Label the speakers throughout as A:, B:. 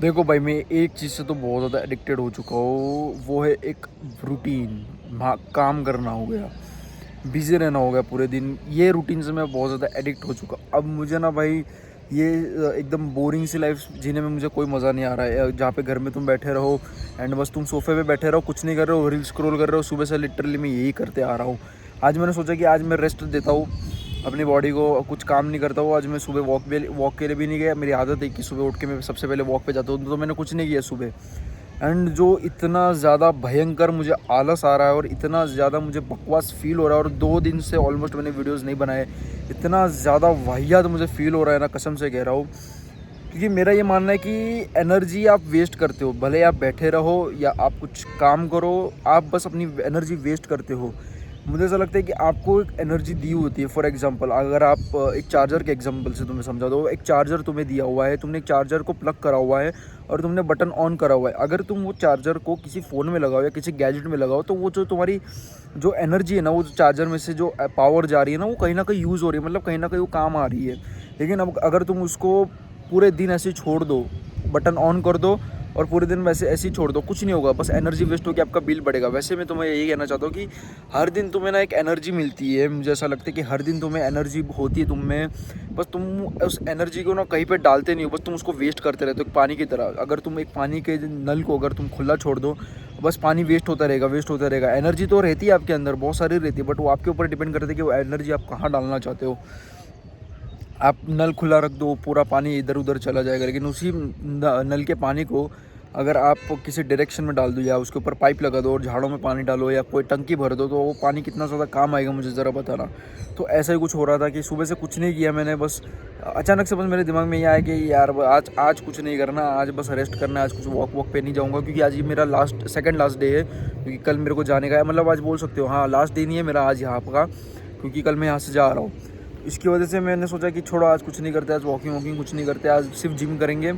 A: देखो भाई, मैं एक चीज़ से तो बहुत ज़्यादा एडिक्टेड हो चुका हूँ, वो है एक रूटीन। काम करना हो गया, बिज़ी रहना हो गया पूरे दिन, ये रूटीन से मैं बहुत ज़्यादा एडिक्ट हो चुका। अब मुझे ना भाई ये एकदम बोरिंग सी लाइफ जीने में मुझे कोई मज़ा नहीं आ रहा है, जहाँ पे घर में तुम बैठे रहो एंड बस तुम सोफे पे बैठे रहो, कुछ नहीं कर रहे हो, रील स्क्रॉल कर रहे हो। सुबह से लिटरली मैं यही करते आ रहा हूँ। आज मैंने सोचा कि आज मैं रेस्ट देता हूँ अपनी बॉडी को, कुछ काम नहीं करता हूँ। आज मैं सुबह वॉक के लिए भी नहीं गया। मेरी आदत है कि सुबह उठ के मैं सबसे पहले वॉक पे जाता हूँ, तो मैंने कुछ नहीं किया सुबह। एंड जो इतना ज़्यादा भयंकर मुझे आलस आ रहा है और इतना ज़्यादा मुझे बकवास फील हो रहा है, और 2 दिन से ऑलमोस्ट मैंने वीडियोस नहीं बनाए, इतना ज़्यादा वाहियात मुझे फील हो रहा है ना, कसम से कह रहा हूँ। क्योंकि मेरा ये मानना है कि एनर्जी आप वेस्ट करते हो, भले आप बैठे रहो या आप कुछ काम करो, आप बस अपनी एनर्जी वेस्ट करते हो। मुझे ऐसा लगता है कि आपको एक एनर्जी दी होती है। फॉर एग्जांपल, अगर आप एक चार्जर के एग्जांपल से तुम्हें समझा दो, एक चार्जर तुम्हें दिया हुआ है, तुमने एक चार्जर को प्लग करा हुआ है और तुमने बटन ऑन करा हुआ है। अगर तुम वो चार्जर को किसी फ़ोन में लगाओ या किसी गैजेट में लगाओ, तो वो जो तुम्हारी जो एनर्जी है ना, वो चार्जर में से जो पावर जा रही है ना, वो कहीं ना कहीं यूज़ हो रही है, मतलब कहीं ना कहीं वो काम आ रही है। लेकिन अब अगर तुम उसको पूरे दिन ऐसे ही छोड़ दो, बटन ऑन कर दो और पूरे दिन वैसे ऐसे ही छोड़ दो, कुछ नहीं होगा, बस एनर्जी वेस्ट होगी, आपका बिल बढ़ेगा। वैसे मैं तुम्हें यही कहना चाहता हूँ कि हर दिन तुम्हें ना एक एनर्जी मिलती है। मुझे ऐसा लगता है कि हर दिन तुम्हें एनर्जी होती है तुम में, बस तुम उस एनर्जी को ना कहीं पे डालते नहीं हो, बस तुम उसको वेस्ट करते रहते हो, एक पानी की तरह। अगर तुम एक पानी के नल को अगर तुम खुला छोड़ दो, बस पानी वेस्ट होता रहेगा, वेस्ट होता रहेगा। एनर्जी तो रहती है आपके अंदर, बहुत सारी रहती है, बट वो आपके ऊपर डिपेंड करता है कि वो एनर्जी आप कहाँ डालना चाहते हो। आप नल खुला रख दो, पूरा पानी इधर उधर चला जाएगा, लेकिन उसी नल के पानी को अगर आप किसी डायरेक्शन में डाल दो या उसके ऊपर पाइप लगा दो और झाड़ों में पानी डालो या कोई टंकी भर दो, तो वो पानी कितना ज़्यादा काम आएगा, मुझे ज़रा बताना। तो ऐसा ही कुछ हो रहा था कि सुबह से कुछ नहीं किया मैंने, बस अचानक से बस मेरे दिमाग में ये आया कि यार आज आज कुछ नहीं करना, आज बस रेस्ट करना है, आज कुछ वॉक पे नहीं जाऊँगा, क्योंकि आज ये मेरा सेकंड लास्ट डे है, क्योंकि कल मेरे को जाने का है। मतलब आज बोल सकते हो, हाँ, लास्ट डे नहीं है मेरा आज यहाँ का, क्योंकि कल मैं यहाँ से जा रहा हूँ। इसकी वजह से मैंने सोचा कि छोड़ो, आज कुछ नहीं करते, आज वॉकिंग कुछ नहीं करते, आज सिर्फ जिम करेंगे।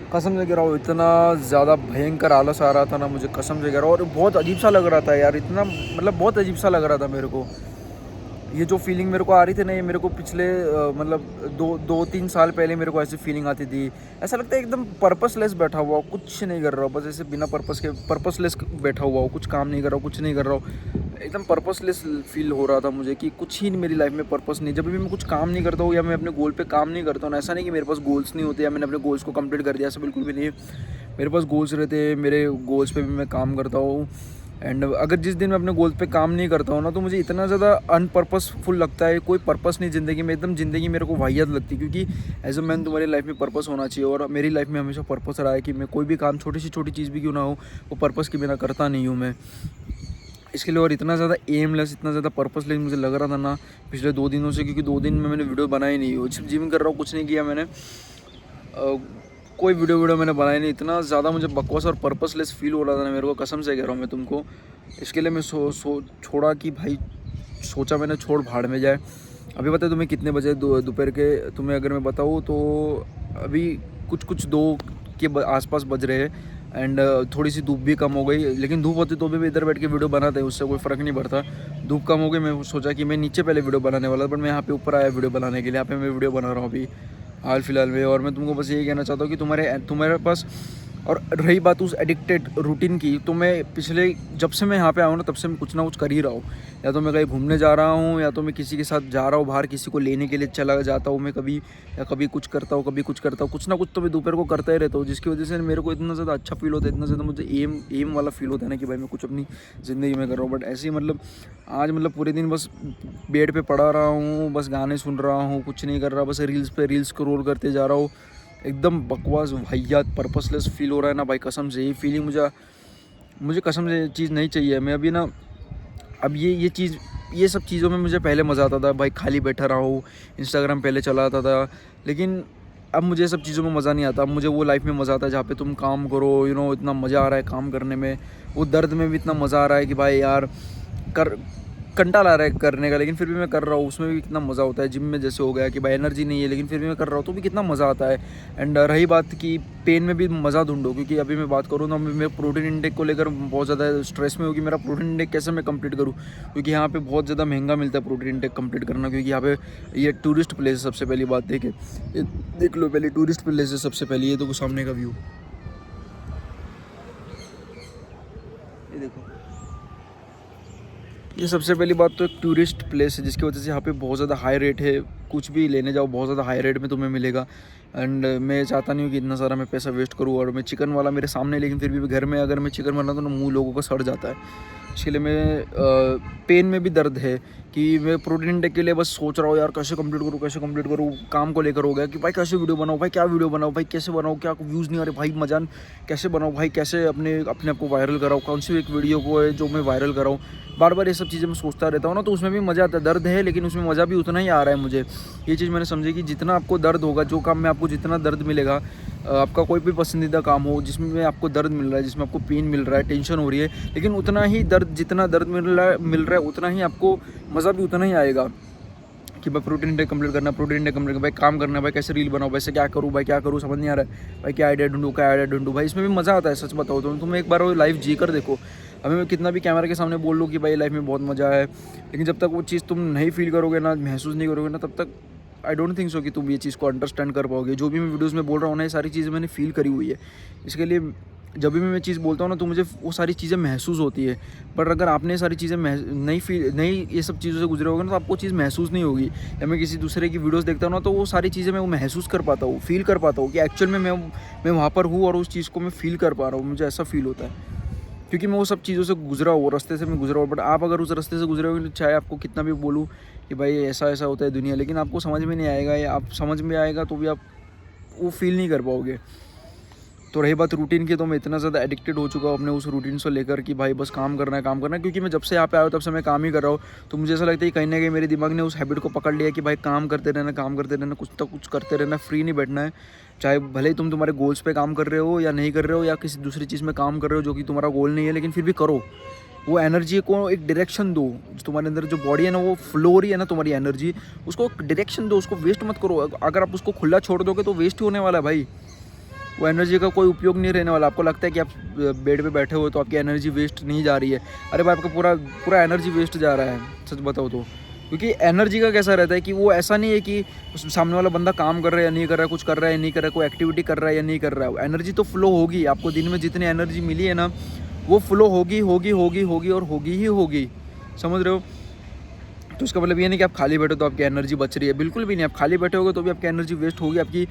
A: कसम से कह रहा हूँ, इतना ज़्यादा भयंकर आलस आ रहा था ना मुझे, कसम से कह रहा हूँ, और बहुत अजीब सा लग रहा था यार, इतना मतलब बहुत अजीब सा लग रहा था मेरे को। ये जो फीलिंग मेरे को आ रही थी ना, ये मेरे को पिछले मतलब 2-3 साल पहले मेरे को ऐसी फीलिंग आती थी। ऐसा लगता है एकदम पर्पसलेस बैठा हुआ हो, कुछ नहीं कर रहा हूँ, बस ऐसे बिना पर्पस के पर्पसलेस बैठा हुआ हो, कुछ काम नहीं कर रहा हूँ, कुछ नहीं कर रहा हूँ। एकदम पर्पसलेस फील हो रहा था मुझे कि कुछ ही मेरी लाइफ में पर्पस नहीं। जब भी मैं कुछ काम नहीं करता हूँ या मैं अपने गोल पे काम नहीं करता हूँ ना, ऐसा नहीं कि मेरे पास गोल्स नहीं होते या मैंने अपने गोल्स को कंप्लीट कर दिया, ऐसा बिल्कुल भी नहीं है। मेरे पास गोल्स रहते हैं, मेरे गोल्स पे भी मैं काम करता हूँ। एंड अगर जिस दिन मैं अपने गोल पे काम नहीं करता हूँ ना, तो मुझे इतना ज़्यादा अनपर्पसफुल लगता है, कोई पर्पस नहीं ज़िंदगी में, एकदम ज़िंदगी मेरे को वाहियात लगती है। क्योंकि एज अ मैन तुम्हारी लाइफ में पर्पस होना चाहिए, और मेरी लाइफ में हमेशा पर्पस रहा है कि मैं कोई भी काम, छोटी से छोटी चीज़ भी क्यों ना हो, वो पर्पस के बिना करता नहीं हूँ मैं इसके लिए। और इतना ज़्यादा एमलेस, इतना ज़्यादा पर्पसलेस मुझे लग रहा था ना पिछले 2 दिनों से, क्योंकि 2 दिन में मैंने वीडियो बनाई नहीं हो, सिर्फ जिम कर रहा हूँ, कुछ नहीं किया मैंने, कोई वीडियो मैंने बनाई नहीं। इतना ज़्यादा मुझे बकवास और पर्पसलेस फील हो रहा था ना मेरे को, कसम से कह रहा हूँ मैं तुमको। इसके लिए मैं छोड़ा कि भाई, सोचा मैंने छोड़ भाड़ में जाए। अभी पता है तुम्हें कितने बजे दोपहर के, तुम्हें अगर मैं बताऊँ तो अभी कुछ 2 के आसपास बज रहे हैं। एंड थोड़ी सी धूप भी कम हो गई, लेकिन धूप होती तो भी इधर बैठ के वीडियो बनाते हैं, उससे कोई फ़र्क नहीं पड़ता। धूप कम हो गई, मैं सोचा कि मैं नीचे पहले वीडियो बनाने वाला था, बट मैं यहाँ पे ऊपर आया वीडियो बनाने के लिए। यहाँ पे मैं वीडियो बना रहा हूँ अभी हाल फिलहाल में। और मैं तुमको बस यही कहना चाहता हूँ कि तुम्हारे पास, और रही बात उस एडिक्टेड रूटीन की, तो मैं पिछले जब से मैं यहाँ पे आया हूँ ना, तब से मैं कुछ ना कुछ कर ही रहा हूँ। या तो मैं कहीं घूमने जा रहा हूँ, या तो मैं किसी के साथ जा रहा हूँ बाहर, किसी को लेने के लिए चला जाता हूँ मैं कभी, या कभी कुछ करता हूँ, कभी कुछ करता हूँ, कुछ ना कुछ तो मैं दोपहर को करता ही रहता हूँ। जिसकी वजह से मेरे को इतना ज़्यादा अच्छा फील होता है, इतना ज़्यादा मुझे एम वाला फील होता है ना कि भाई मैं कुछ अपनी ज़िंदगी में कर रहा हूँ। बट ऐसे ही मतलब आज मतलब पूरे दिन बस बेड पे पड़ा रहा हूँ, बस गाने सुन रहा हूँ, कुछ नहीं कर रहा, बस रील्स स्क्रॉल करते जा रहा हूँ। एकदम बकवास वाहियात पर्पसलेस फील हो रहा है ना भाई, कसम से। ये फीलिंग मुझे कसम से ये चीज़ नहीं चाहिए। मैं अभी ना, अब ये सब चीज़ों में मुझे पहले मज़ा आता था भाई, खाली बैठा रहा हूँ, इंस्टाग्राम पहले चलाता था। लेकिन अब मुझे ये सब चीज़ों में मज़ा नहीं आता। अब मुझे वो लाइफ में मज़ा आता है जहाँ पे तुम काम करो, इतना मज़ा आ रहा है काम करने में, वो दर्द में भी इतना मज़ा आ रहा है कि भाई यार कर कंटाल आ रहा है करने का, लेकिन फिर भी मैं कर रहा हूँ। उसमें भी कितना मज़ा होता है। जिम में जैसे हो गया कि भाई एनर्जी नहीं है लेकिन फिर भी मैं कर रहा हूँ तो भी कितना मज़ा आता है। एंड रही बात कि पेन में भी मज़ा ढूंढो, क्योंकि अभी मैं बात करूँ ना, मैं प्रोटीन इंटेक को लेकर बहुत ज़्यादा स्ट्रेस में हूँ कि मेरा प्रोटीन इंटेक कैसे मैं कंप्लीट करूँ, क्योंकि यहाँ पे बहुत ज़्यादा महंगा मिलता है प्रोटीन इंटेक कंप्लीट करना, क्योंकि यहाँ पे ये टूरिस्ट प्लेस है। सबसे पहली बात देख लो, पहले टूरिस्ट प्लेस है सबसे पहले। ये तो सामने का व्यू, ये देखो, ये सबसे पहली बात तो एक टूरिस्ट प्लेस है, जिसकी वजह से यहाँ पे बहुत ज़्यादा हाई रेट है। कुछ भी लेने जाओ बहुत ज़्यादा हाई रेट में तुम्हें मिलेगा। एंड मैं चाहता नहीं हूँ कि इतना सारा मैं पैसा वेस्ट करूँ। और मैं चिकन वाला मेरे सामने, लेकिन फिर भी घर में अगर मैं चिकन बनाता हूँ तो मुँह लोगों का सड़ जाता है। इसके लिए मैं पेन में भी दर्द है कि मैं प्रोटीन इंटेक के लिए बस सोच रहा हूँ यार कैसे कंप्लीट करूँ। काम को लेकर हो गया कि भाई कैसे वीडियो बनाओ, भाई क्या वीडियो बनाओ, भाई कैसे बनाओ, क्या व्यूज़ नहीं आ रहे भाई, मजान कैसे बनाओ भाई, कैसे अपने आप को वायरल कराओ, कौन सी एक वीडियो को है जो मैं वायरल कराऊँ। बार बार ये सब चीज़ें मैं सोचता रहता हूँ ना, तो उसमें भी मज़ा आता है। दर्द है लेकिन उसमें मज़ा भी उतना ही आ रहा है मुझे। ये चीज़ मैंने समझी कि जितना आपको दर्द होगा, जो काम में आपको जितना दर्द मिलेगा, आपका कोई भी पसंदीदा काम हो जिसमें आपको दर्द मिल रहा है, जिसमें आपको पेन मिल रहा है, टेंशन हो रही है, लेकिन उतना ही दर्द, जितना दर्द मिल रहा है उतना ही आपको मज़ा भी उतना ही आएगा कि भाई प्रोटीन इंटेक कंप्लीट करना, भाई काम करना, भाई कैसे रील बनाओ, वैसे क्या करूँ समझ नहीं आ रहा है भाई, क्या आइडिया ढूंढूँ भाई। इसमें भी मज़ा आता है। सच बताओ तो तुम एक बार वो लाइफ जी कर देखो। अभी मैं कितना भी कैमरा के सामने बोल लूँ कि भाई लाइफ में बहुत मज़ा है, लेकिन जब तक वो चीज़ तुम नहीं फील करोगे ना, महसूस नहीं करोगे ना, तब तक आई डोंट थिंक सो कि तुम ये चीज़ को अंडरस्टैंड कर पाओगे। जो भी मैं वीडियोज़ में बोल रहा हूँ ना, ये सारी चीज़ें मैंने फील करी हुई है। इसके लिए जब भी मैं चीज़ बोलता हूँ ना, तो मुझे वो सारी चीज़ें महसूस होती है। पर अगर आपने ये सारी चीज़ें नहीं ये सब चीज़ों से गुजरे होगे ना, तो आपको चीज़ महसूस नहीं होगी। या मैं किसी दूसरे की वीडियोस देखता हूँ ना, तो वो सारी चीज़ें मैं वो महसूस कर पाता हूँ, फील कर पाता हूँ कि एक्चुअल में मैं वहाँ पर हूँ और उस चीज़ को मैं फील कर पा रहा हूँ। मुझे ऐसा फील होता है क्योंकि मैं वो सब चीज़ों से गुजरा हूँ, रास्ते से मैं गुजरा हूँ। बट आप अगर उस रास्ते से गुजरे होगे, चाहे आपको कितना भी बोलूँ कि भाई ऐसा ऐसा होता है दुनिया, लेकिन आपको समझ में नहीं आएगा, या आप समझ में आएगा तो भी आप वो फील नहीं कर पाओगे। तो रही बात रूटीन की, तो मैं इतना ज़्यादा एडिक्टेड हो चुका हूँ अपने उस रूटीन से लेकर कि भाई बस काम करना है, क्योंकि मैं जब से यहाँ पे आया हूँ तब से मैं काम ही कर रहा हूँ। तो मुझे ऐसा लगता है कि कहीं ना कहीं मेरे दिमाग ने उस हैबिट को पकड़ लिया कि भाई काम करते रहना, कुछ तो कुछ करते रहना, फ्री नहीं बैठना है। चाहे भले ही तुम तुम्हारे गोल्स पे काम कर रहे हो या नहीं कर रहे हो, या किसी दूसरी चीज़ में काम कर रहे हो जो कि तुम्हारा गोल नहीं है, लेकिन फिर भी करो। वो एनर्जी को एक डायरेक्शन दो। जो तुम्हारे अंदर जो बॉडी है ना, वो फ्लो हो रही है ना तुम्हारी एनर्जी, उसको डायरेक्शन दो, उसको वेस्ट मत करो। अगर आप उसको खुला छोड़ दोगे तो वेस्ट ही होने वाला है भाई। वो एनर्जी का कोई उपयोग नहीं रहने वाला। आपको लगता है कि आप बेड पे बैठे हो तो आपकी एनर्जी वेस्ट नहीं जा रही है, अरे भाई आपका पूरा एनर्जी वेस्ट जा रहा है, सच बताओ तो। क्योंकि एनर्जी का कैसा रहता है कि वो ऐसा नहीं है कि सामने वाला बंदा काम कर रहा है या नहीं कर रहा है, कुछ कर रहा है या नहीं कर रहा है, कोई एक्टिविटी कर रहा है या नहीं कर रहा है, एनर्जी तो फ्लो होगी। आपको दिन में जितनी एनर्जी मिली है ना, वो फ्लो होगी और होगी ही होगी, समझ रहे हो। तो इसका मतलब ये नहीं कि आप खाली बैठो तो आपकी एनर्जी बच रही है, बिल्कुल भी नहीं। आप खाली बैठे होगे तो भी आपकी एनर्जी वेस्ट होगी, आपकी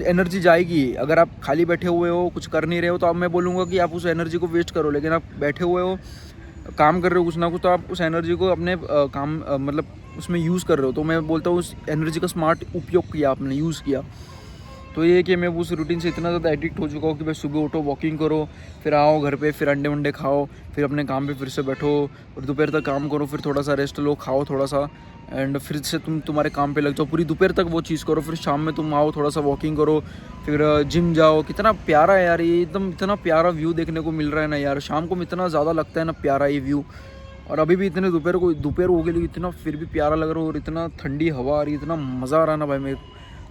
A: एनर्जी जाएगी। अगर आप खाली बैठे हुए हो, कुछ कर नहीं रहे हो, तो अब मैं बोलूँगा कि आप उस एनर्जी को वेस्ट करो। लेकिन आप बैठे हुए हो, काम कर रहे हो कुछ ना कुछ, तो आप उस एनर्जी को अपने काम मतलब उसमें यूज़ कर रहे हो। तो मैं बोलता हूँ उस एनर्जी का स्मार्ट उपयोग किया आपने, यूज़ किया। तो ये कि मैं उस रूटीन से इतना ज़्यादा एडिक्ट हो चुका हूँ कि भाई सुबह उठो, वॉकिंग करो, फिर आओ घर पे, फिर अंडे वंडे खाओ, फिर अपने काम पे फिर से बैठो और दोपहर तक काम करो, फिर थोड़ा सा रेस्ट लो, खाओ थोड़ा सा, एंड फिर से तुम्हारे काम पे लग जाओ, पूरी दोपहर तक वो चीज़ करो। फिर शाम में तुम आओ, थोड़ा सा वॉकिंग करो, फिर जिम जाओ। कितना प्यारा है यार ये, एकदम इतना प्यारा व्यू देखने को मिल रहा है ना यार। शाम को इतना ज़्यादा लगता है ना प्यारा ये व्यू। और अभी भी इतने दोपहर हो गई, लेकिन इतना फिर भी प्यारा लग रहा है और इतना ठंडी हवा आ रही है, इतना मज़ा आ रहा है ना भाई। मैं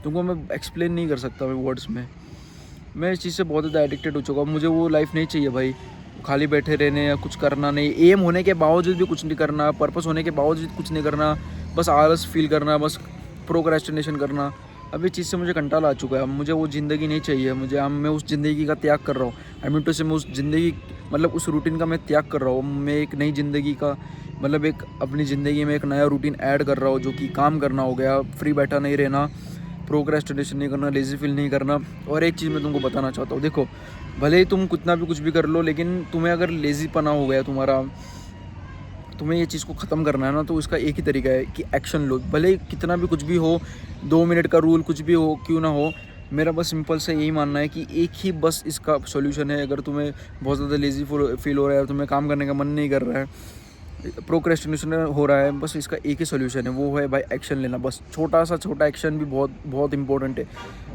A: तुमको मैं एक्सप्लेन नहीं कर सकता मैं वर्ड्स में। मैं इस चीज़ से बहुत ज़्यादा एडिक्टेड हो चुका हूँ। मुझे वो लाइफ नहीं चाहिए भाई, खाली बैठे रहने या कुछ करना नहीं, एम होने के बावजूद भी कुछ नहीं करना, पर्पस होने के बावजूद कुछ नहीं करना, बस आलस फील करना, बस प्रोक्रेस्टिनेशन करना। अब इस चीज़ से मुझे कंटाल आ चुका है। अब मुझे वो ज़िंदगी नहीं चाहिए मुझे। अब मैं उस ज़िंदगी का त्याग कर रहा हूँ। आई मीन टू से मैं उस ज़िंदगी मतलब उस रूटीन का मैं त्याग कर रहा हूँ। मैं एक नई ज़िंदगी का मतलब एक अपनी ज़िंदगी में एक नया रूटीन ऐड कर रहा हूँ, जो कि काम करना हो गया, फ्री बैठा नहीं रहना, प्रोक्रेस्टिनेशन नहीं करना, लेज़ी फील नहीं करना। और एक चीज़ मैं तुमको बताना चाहता हूँ, देखो भले ही तुम कितना भी कुछ भी कर लो, लेकिन तुम्हें अगर लेज़ी पना हो गया तुम्हारा, तुम्हें ये चीज़ को ख़त्म करना है ना, तो इसका एक ही तरीका है कि एक्शन लो। भले ही कितना भी कुछ भी हो, 2 मिनट का रूल कुछ भी हो क्यों ना हो, मेरा बस सिंपल से यही मानना है कि एक ही बस इसका सॉल्यूशन है। अगर तुम्हें बहुत ज़्यादा लेज़ी फील हो रहा है, तुम्हें काम करने का मन नहीं कर रहा है, प्रोक्रेस्टिनेशन हो रहा है, बस इसका एक ही सोल्यूशन है, वो है भाई एक्शन लेना। बस छोटा एक्शन भी बहुत बहुत इंपॉर्टेंट है।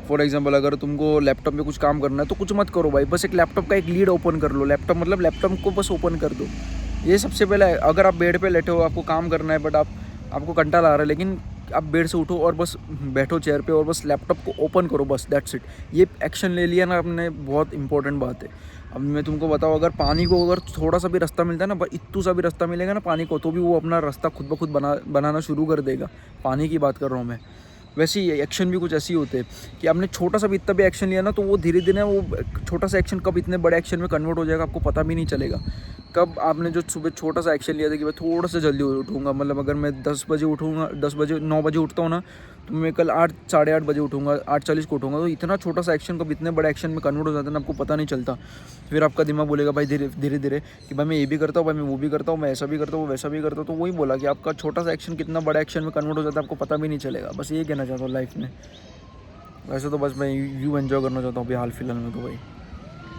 A: फॉर एग्जांपल, अगर तुमको लैपटॉप में कुछ काम करना है तो कुछ मत करो भाई, बस एक लैपटॉप का एक लीड ओपन कर लो। लैपटॉप को बस ओपन कर दो, ये सबसे पहले है। अगर आप बेड पे लेटे हो, आपको काम करना है, बट आपको कंटाला आ रहा है, लेकिन आप बेड से उठो और बस बैठो चेयर पे और बस लैपटॉप को ओपन करो, बस दैट्स इट। ये एक्शन ले लिया ना आपने, बहुत इंपॉर्टेंट बात है। अब मैं तुमको बताऊँ, अगर पानी को अगर थोड़ा सा भी रास्ता मिलता है ना, इत्तू सा भी रास्ता मिलेगा ना पानी को, तो भी वो अपना रास्ता खुद ब खुद बनाना शुरू कर देगा। पानी की बात कर रहा हूँ मैं। वैसे ही एक्शन भी कुछ ऐसे ही होते हैं कि आपने छोटा सा भी इतना भी एक्शन लिया ना, तो वो धीरे धीरे वो छोटा सा एक्शन कब इतने बड़े एक्शन में कन्वर्ट हो जाएगा, आपको पता भी नहीं चलेगा। कब आपने जो सुबह छोटा सा एक्शन लिया था कि मैं थोड़ा सा जल्दी उठूँगा, मतलब अगर मैं 10 बजे उठूँगा, 10 बजे 9 बजे उठता हूँ ना, तो मैं कल 8 साढ़े 8 बजे उठूँगा, 8:40 को उठूँगा। तो इतना छोटा सा एक्शन कब इतने बड़े एक्शन में कन्वर्ट हो जाता है ना, आपको पता नहीं चलता। फिर आपका दिमाग बोलेगा भाई धीरे धीरे धीरे कि भाई मैं ये भी करता हूँ, भाई मैं वो भी करता हूँ, मैं ऐसा भी करता हूँ, वैसा भी करता हूँ। तो वही बोला कि आपका छोटा सा एक्शन कितना बड़ा एक्शन में कन्वर्ट हो जाता है, आपको पता भी नहीं चलेगा। बस ये कहना चाहता हूँ लाइफ में। वैसे तो बस मैं यूँ एंजॉय करना चाहता हूँ अभी हाल फिलहाल में तो भाई।